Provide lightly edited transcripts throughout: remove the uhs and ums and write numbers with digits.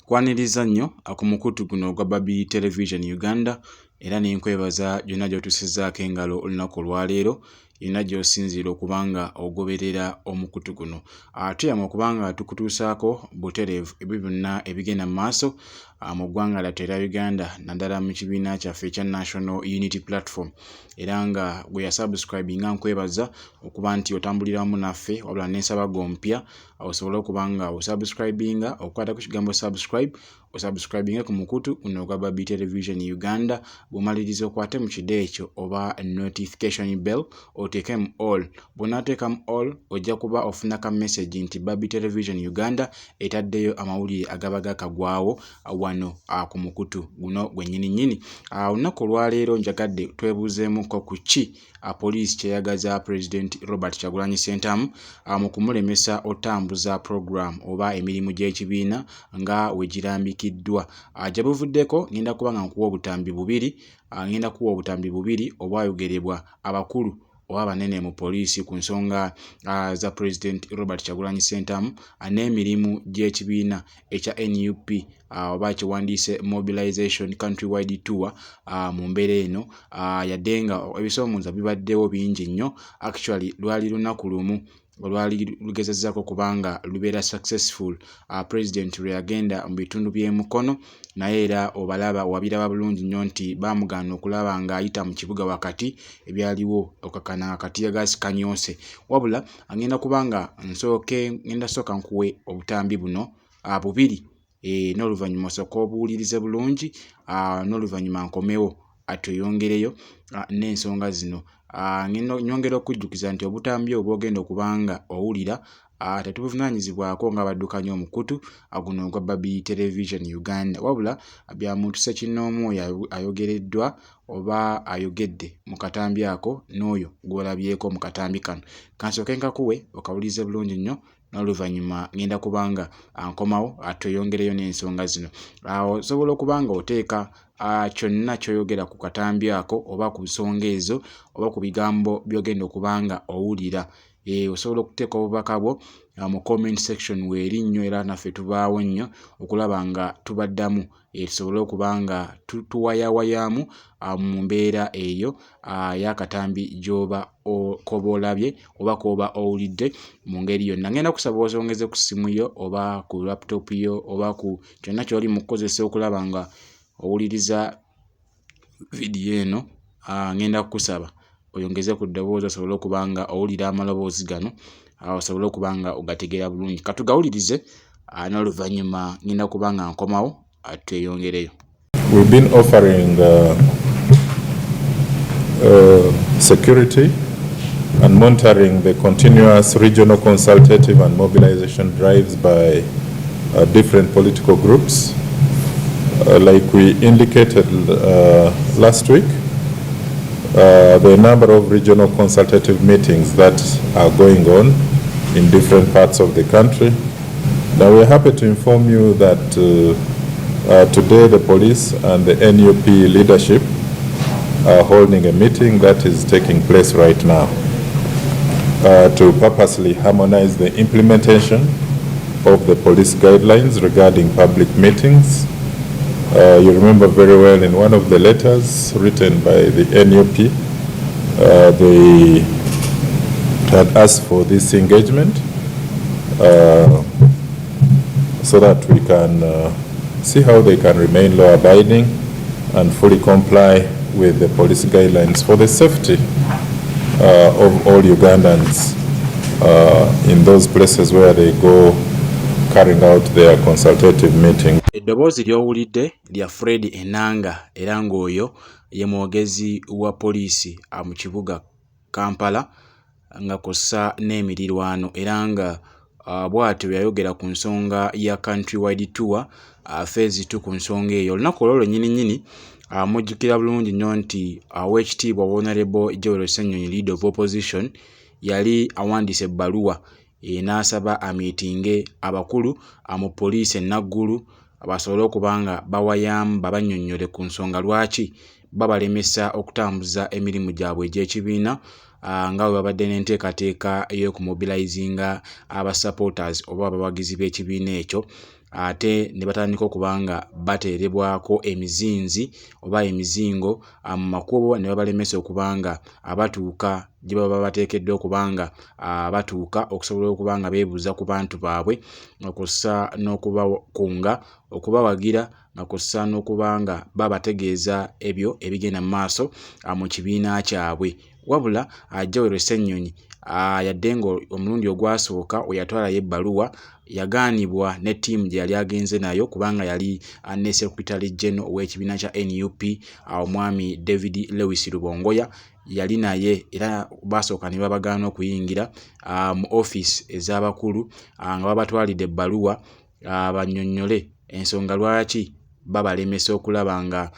Kwaniriza nnyo ku mukutu guno gwa Babi Television Uganda era nenkwebaza gyonna gy'otusizaako engalo olunaku olwaleero yonna gy'osinziira okubanga ogoberera omukutu guno. Tuyama okubanga tukutuusaako butereevu ebyo byonna ebigenda mu maaso mu ggwanga lyattu era Uganda naddala mu kibiina kyaffe ekya National Unity Platform era nga gwe yasubscribinga nkwebaza okuba nti otambulira wamu naffe wabula n'ensaba gompya osobole okubanga osubscribinga okukwata ku kigambo subscribe osubscribinga ku mukutu guno gwa Babi Television Uganda bw'omaliriza okwate mu kide ekyo oba notification bell oteekemu all. Bw'onaateekamu all ojja kuba ofuna ka message nti Babi Television Uganda etaddeyo amawulire agaba gakagwawo wano ku mukutu guno gwennyini. Olunaku olwaleero njagadde twebuuzeemuko ku ki poliisi kyeyagaza President Robert Kyagulanyi Ssentamu mu kumulemesa otambuza program oba emirimu gy'ekibiina nga we girambikiddwa. Gye buvuddeko ngenda kuba nga nkuwa obutambi bubiri obwayogerebwa abakulu oba abanene mu poliisi ku nsonga za President Robert Kyagulanyi Ssentamu n'emirimu gy'ekibiina ekya NUP oba kiwandiise mobilization countrywide tour mu mbeera eno yadde nga ebisoomooza bibaddewo bingi nnyo. Actually lwali lunaku lumu olwali lugezezzaako kubanga lubeera successful President lwe yagenda mu bitundu by'emukono naye era wabiraba bulungi nnyo nti baamugaana okulaba ng'ayita mu kibuga wakati ebyaliwo okakana akatiyagaasi kanyoose. Wabula ngenda kubanga ngenda sooka nkuwe obutambi buno bubiri n'oluvannyuma osooka obuwulirize bulungi n'oluvannyuma nkomewo atweyongereyo n'ensonga zino. Nyongera okujjukiza nti obutambi obwogenda okubanga owulira tetubuvunaanyizibwako nga baddukanya omukutu guno ogwa Babi Television Uganda wabula bya muntu ssekinnoomu oyo ayogereddwa oba ayogedde mu katambi ako n'oyo gw'olabyeko mu katambi kano. Kansooke nkakuwe okawulirize bulungi nnyo n'oluvannyuma ngenda kubanga nkomawo tweyongereyo n'ensonga zino. Osobola okubanga oteeka kyonna ky'oyogera ku katambi ako oba ku nsonga ezo oba ku bigambo by'ogenda okubanga owulira. Osobola okuteeka obubaka bwo mu comment section weeri nnyo era naffe tubaawo nnyo okulaba nga tubaddamu tusobole okubanga tuwayawayaamu mu mbeera eyo y'akatambi gy'oba koba olabye oba koba owulidde mu ngeri yonna. Ngenda kusaba ozongeze ku simu yo oba ku laptop yo oba ku kyonna ky'oli mu kukozesa okulaba nga owuliriza vidiyo eno. Ngenda kukusaba oyongeze ku ddoboozi osobole okubanga owulira amaloboozi gano osobole okubanga ogategeera bulungi. Katugawulirize n'oluvannyuma ngenda kubanga nkomawo tweyongereyo. We've been offering security and monitoring the continuous regional consultative and mobilization drives by different political groups. Like we indicated last week, the number of regional consultative meetings that are going on in different parts of the country. Now we're happy to inform you that today the police and the NUP leadership are holding a meeting that is taking place right now to purposely harmonize the implementation of the police guidelines regarding public meetings. You remember very well in one of the letters written by the NUP, they had asked for this engagement so that we can see how they can remain law-abiding and fully comply with the police guidelines for the safety of all Ugandans in those places where they go carrying out their consultative meeting. Eddoboozi ly'owulidde lya Fred Enanga era ng'oyo ye mwogezi wa poliisi mu kibuga Kampala nga kossa n'emirirwano era nga bw'atyo yayogera ku nsonga ya countrywide tour phase 2 ku nsonga eyo. Olunaku olwo lwennyini mujjukira bulungi nnyo nti Oweekitiibwa Honorable Joel Ssennyonyi Leader of Opposition yali awandiise ebbaluwa n'asaba amiitinge abakulu mu poliisi enaggulu basobole okubanga bawayaamu babannyonnyole ku nsonga lwaki babalemesa okutambuza emirimu gyabwe egy'ekibiina nga bwe babadde n'enteekateeka ey'okumobilizinga aba supporters oba abawagizi b'ekibiina ekyo ate ne batandika okubanga bateerebwako emizinzi oba emizingo mu makubo ne babalemesa okubanga abatuuka gye baba bateekeddwa okubanga batuuka okusobola okubanga beebuuza ku bantu baabwe okussa n'okubakunga okubawagira nakussa n'okubanga babategeeza ebyo ebigenda mu maaso mu kibiina kyabwe. Wabula Joel Ssennyonyi yadde nga omulundi ogwasooka oyatwalayo ebbaluwa yagaanibwa ne ttiimu gye yali agenze nayo kubanga yali ne Secretary General ow'ekibiina kya NUP omwami David Lewis Rubongoya yali naye era basooka ne babagaana okuyingira mu office ez'abakulu nga babatwalidde ebbaluwa bannyonnyole ensonga lwaki babalemesa okulaba nga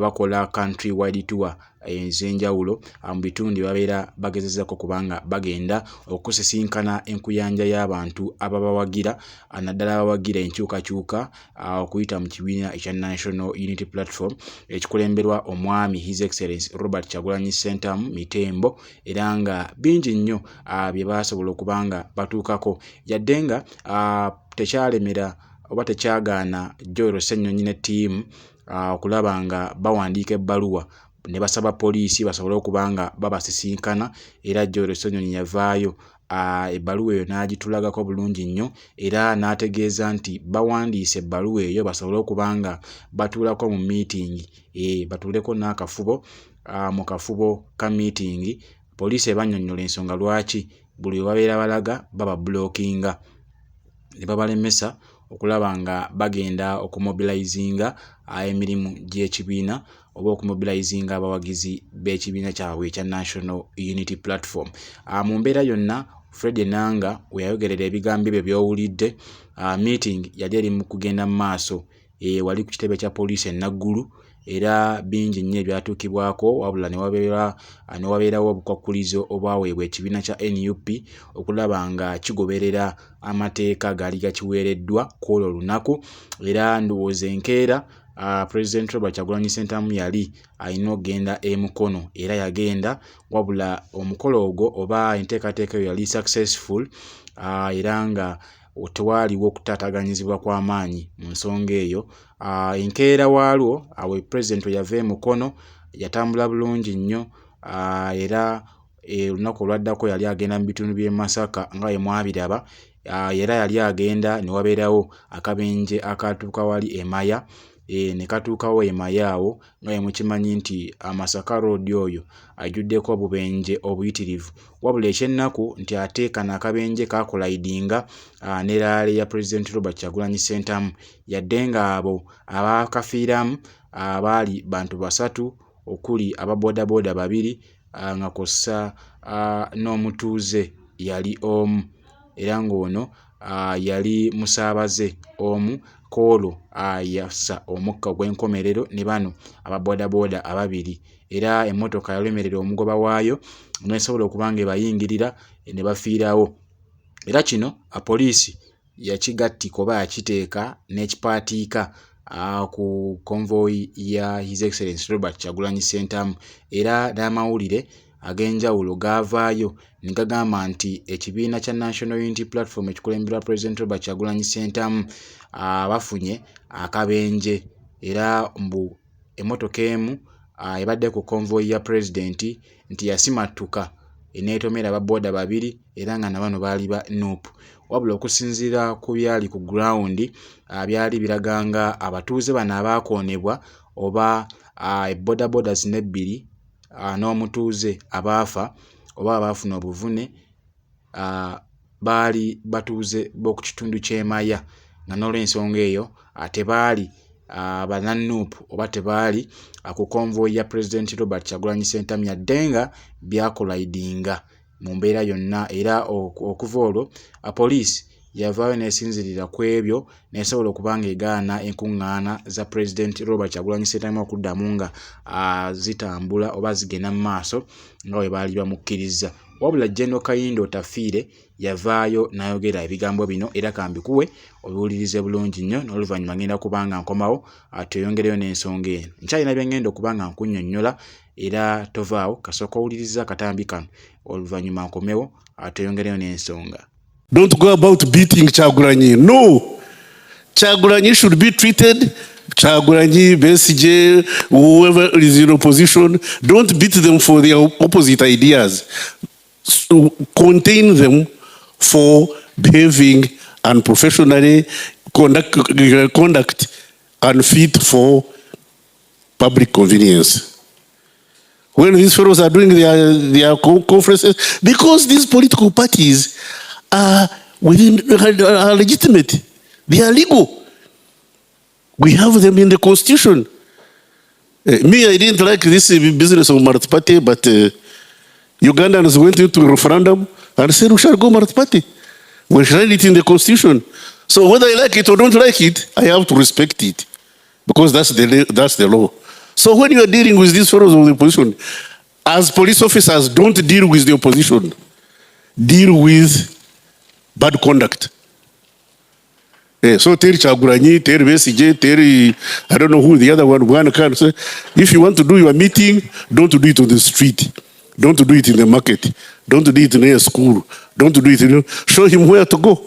bakola country wide tour ez'enjawulo mu bitundu babeera bagezezako kubanga bagenda okusisinkana enkuyanja y'abantu ababawagira naddala abawagira enkyukakyuka okuyita mu kibiina ekya National Unity Platform ekikulemberwa omwami His Excellency Robert Kyagulanyi Ssentamu Mitembo era nga bingi nnyo bye basobola okubanga batuukako yadde nga tekyalemera oba tekyagaana Joel Ssennyonyi ne ttiimu okulaba nga bawandiika ebbaluwa ne basaba poliisi basobole okubanga babasisinkana era Joel Ssennyonyi yavaayo ebbaluwa eyo n'agitulagako bulungi nnyo era n'ategeeza nti bawandiise ebbaluwa eyo basobole okubanga batuulako mu meeting batuuleko n'akafubo mu kafubo ka meeting poliisi ebannyonnyola ensonga lwaki buli we babeera balaga baba blockinga ne babalemesa okulaba nga bagenda okumobilizinga emirimu gy'ekibiina oba okumobilizinga abawagizi b'ekibiina kyabwe ekya National Unity Platform. Mu mbeera yonna Fred Enanga we yayogerera ebigambo bye by'owulidde meeting yali eri mu kugenda mu maaso wali ku kitebe kya poliisi e Naggulu era bingi nnyo ebyatuukibwako wabula ne wabeerawo obukwakkulizo obwaweebwa ekibiina kya NUP okulaba nga kigoberera amateeka gaali gakiweereddwa ku olwo olunaku era ndowooza enkeera President Robert Kyagulanyi Ssentamu yali alina okugenda Mukono era yagenda wabula omukolo ogwo oba enteekateeka eyo yali successful era nga tewaaliwo okutaataganyizibwa kw'amaanyi mu nsonga eyo. Enkeera waalwo awe President yava Mukono yatambula bulungi nnyo era olunaku olwaddako yali agenda mu bitundu by'e Masaka nga bwe mwabiraba era yali agenda ne wabeerawo akabenje akatuuka wali Emaya ne katuukawo Emaya awo nga bwe mukimanyi nti Masaka Road oyo ajjuddeko obubenje obuyitirivu wabula ekyennaku nti ate kano akabenje kakolaidinga ne laale ya President Robert Kyagulanyi Ssentamu yadde nga abo abakafiiramu baali bantu basatu okuli ababodaboda babiri nga kw'ossa n'omutuuze yali omu era ng'ono yali musaabaze omu koolo yassa omukka gw'enkomerero ne bano ababodaboda ababiri era emmotoka yalemerera omugoba waayo nesobola okubanga ebayingirira ne bafiirawo era kino poliisi yakigattika oba yakiteeka n'ekipaatiika ku convoy ya His Excellency Robert Kyagulanyi Ssentamu era n'amawulire ag'enjawulo gaavaayo ne gagamba nti ekibiina kya National Unity Platform ekikulemberwa President Robert Kyagulanyi Ssentamu bafunye akabenje era mbu emmotoka emu ebadde ku convoy ya President nti yasimattuka eneetomera ababoda babiri era nga nabano baali ba NUP wabula okusinziira ku byali ku ground byali biraganga abatuuze bano abaakoonebwa oba bodaboda ebbiri n'omutuuze abaafa oba abaafuna obuvune baali batuuze b'oku kitundu ky'Emaya nga n'olw'ensonga eyo tebaali bananup oba tebaali ku convoy ya President Robert Kyagulanyi Ssentamu yadde nga byakolaidinga mu mbeera yonna era okuva olwo poliisi yavaayo n'esinzirira ku ebyo n'esobola okubanga egaana enkuŋŋaana za President Robert Kyagulanyi Ssentamu okuddamu nga zitambula oba zigenda mu maaso nga bwe baali bamukkiriza wabula General Kayindo Tafiire yavaayo n'ayogera ebigambo bino era kambikuwe obiwulirize bulungi nnyo n'oluvannyuma ngenda kubanga nkomawo tuyongereyo n'ensonga eno nkyalina bye ngenda okubanga nkunnyonnyola era tovaawo kasooka owuliriza akatambi kano oluvannyuma nkomewo tuyongereyo n'ensonga. Don't go about beating Kyagulanyi. No. Kyagulanyi should be treated. Kyagulanyi, Besigye, whoever is in opposition, don't beat them for their opposite ideas. So contain them for behaving unprofessionally, conduct unfit for public convenience. When these fellows are doing their conferences, because these political parties are legitimate, they are legal. We have them in the constitution. Me, I didn't like this business of Marath Party, but Ugandans went into a referendum and said we shall go Marath Party. We shall write it in the constitution. So whether I like it or don't like it, I have to respect it, because that's the law. So when you are dealing with these fellows of the opposition, as police officers, don't deal with the opposition. Deal with bad conduct. So Terry Kyagulanyi, Terry Besigye, Terry, I don't know who the other one can say. If you want to do your meeting, don't do it on the street. Don't do it in the market. Don't do it in a school. Don't do it show him where to go.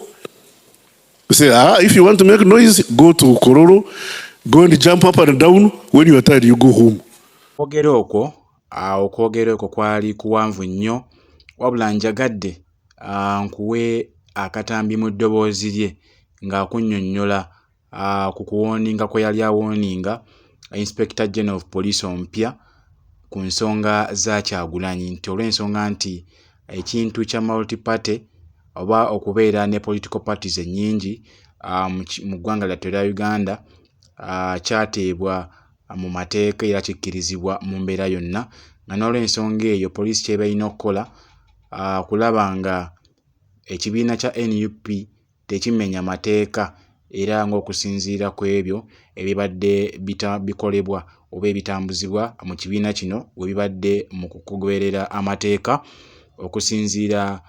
Say, if you want to make noise, go to Kororo, go and jump up and down. When you are tired, you go home. Okwogera okwo kwali kuwanvu nnyo, wabula njagadde nkuwe akatambi mu ddoboozi lye ng'akunnyonnyola ku kuwooninga kwe yali awooninga Inspector General of Police omupya ku nsonga za Kyagulanyi, nti olw'ensonga nti ekintu kya multi-party oba okubeera ne political parties ennyingi mu ggwanga lyattu erya Uganda kyateebwa mu mateeka era kikkirizibwa mu mbeera yonna, nga n'olw'ensonga eyo poliisi kyeba erina okukola kulaba nga ekibiina kya NUP tekimenya mateeka era ng'okusinziira ku ebyo ebibadde bikolebwa oba ebitambuzibwa mu kibiina kino we bibadde mu kugoberera amateeka okusinziira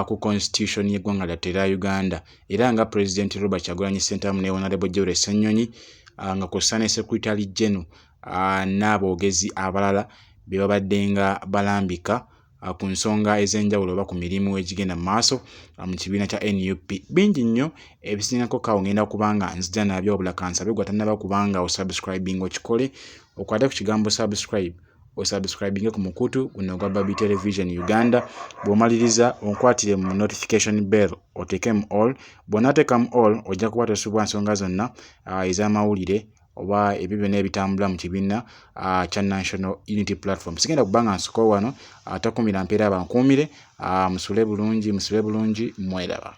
ku constitution y'eggwanga lyattu erya Uganda, era nga President Robert Kyagulanyi Ssentamu ne Honorable Joel Ssennyonyi nga kw'ossa ne Secretary General n'aboogezi abalala be babadde nga balambika ku nsonga ez'enjawulo oba ku mirimu egigenda mu maaso mu kibiina kya NUP. Bingi nnyo ebisingako kaawo ngenda kubanga nzija nabyo, wabula kansabe gwe atannaba kubanga osubscribing okikole, okwate ku kigambo subscribe, osubscribinge ku mukutu guno ogwa Baby Television Uganda. Bw'omaliriza onkwatire mu notification bell oteekemu all. Bw'onaateekamu all ojja kuba tosubwa nsonga zonna ez'amawulire oba ebyo byonna ebitambula mu kibiina kya National Unity Platform. Sigenda kubanga nsoko wano atakumira mpeera bankuumire. Musule bulungi, mweraba.